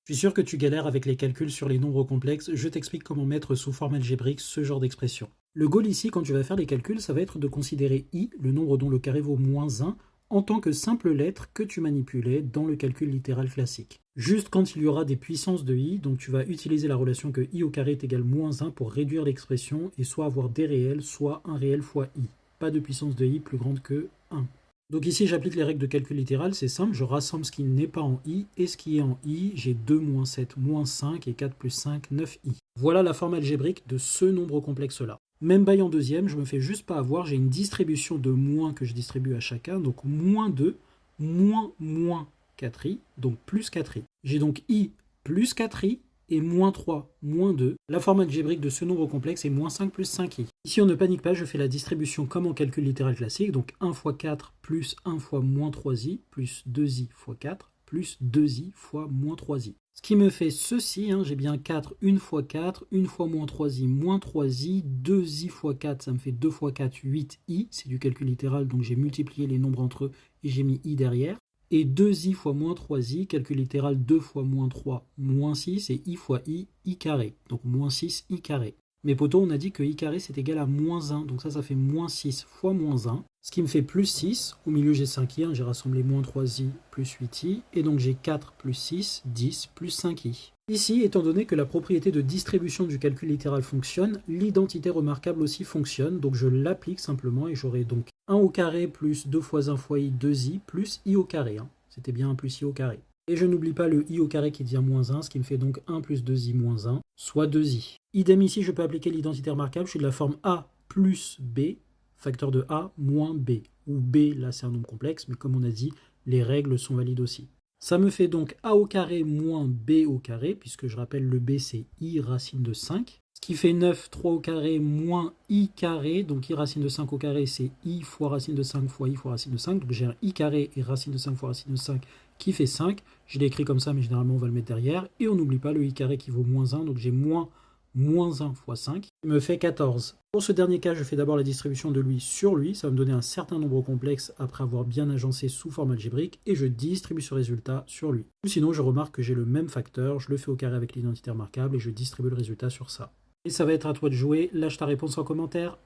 Je suis sûr que tu galères avec les calculs sur les nombres complexes, je t'explique comment mettre sous forme algébrique ce genre d'expression. Le goal ici, quand tu vas faire les calculs, ça va être de considérer i, le nombre dont le carré vaut moins 1, en tant que simple lettre que tu manipulais dans le calcul littéral classique. Juste quand il y aura des puissances de i, donc tu vas utiliser la relation que i au carré est égal moins 1 pour réduire l'expression et soit avoir des réels, soit un réel fois i. Pas de puissance de i plus grande que 1. Donc ici, j'applique les règles de calcul littéral, c'est simple, je rassemble ce qui n'est pas en i et ce qui est en i, j'ai 2 moins 7 moins 5 et 4 plus 5, 9i. Voilà la forme algébrique de ce nombre complexe-là. Même bail en deuxième, je me fais juste pas avoir, j'ai une distribution de moins que je distribue à chacun, donc moins 2, moins 4i, donc plus 4i. J'ai donc i plus 4i, et moins 3, moins 2. La forme algébrique de ce nombre complexe est moins 5 plus 5i. Ici, on ne panique pas, je fais la distribution comme en calcul littéral classique, donc 1 fois 4 plus 1 fois moins 3i, plus 2i fois 4, plus 2i fois moins 3i. Ce qui me fait ceci, j'ai bien 4, 1 fois 4, 1 fois moins 3i, 2i fois 4, ça me fait 2 fois 4, 8i, c'est du calcul littéral, donc j'ai multiplié les nombres entre eux et j'ai mis i derrière. Et 2i fois moins 3i, calcul littéral 2 fois moins 3, moins 6, et i fois i carré. Donc moins 6, i carré. Mais potos, on a dit que i carré c'est égal à moins 1, donc ça fait moins 6 fois moins 1, ce qui me fait plus 6. Au milieu j'ai 5i, j'ai rassemblé moins 3i plus 8i, et donc j'ai 4 plus 6, 10 plus 5i. Ici, étant donné que la propriété de distribution du calcul littéral fonctionne, l'identité remarquable aussi fonctionne, donc je l'applique simplement et j'aurai donc 1 au carré plus 2 fois 1 fois i, 2i, plus i au carré. C'était bien 1 plus i au carré. Et je n'oublie pas le i au carré qui devient moins 1, ce qui me fait donc 1 plus 2i moins 1, soit 2i. Idem ici, je peux appliquer l'identité remarquable, je suis de la forme a plus b, facteur de a moins b, où b, là c'est un nombre complexe, mais comme on a dit, les règles sont valides aussi. Ça me fait donc a au carré moins b au carré, puisque je rappelle le b c'est i racine de 5, ce qui fait 9, 3 au carré moins i carré, donc i racine de 5 au carré c'est i fois racine de 5 fois i fois racine de 5, donc j'ai un i carré et racine de 5 fois racine de 5 qui fait 5, je l'ai écrit comme ça mais généralement on va le mettre derrière, et on n'oublie pas le i carré qui vaut moins 1, donc j'ai moins 1 fois 5, qui me fait 14. Pour ce dernier cas, je fais d'abord la distribution de lui sur lui, ça va me donner un certain nombre complexe après avoir bien agencé sous forme algébrique, et je distribue ce résultat sur lui. Ou sinon, je remarque que j'ai le même facteur, je le fais au carré avec l'identité remarquable, et je distribue le résultat sur ça. Et ça va être à toi de jouer, lâche ta réponse en commentaire.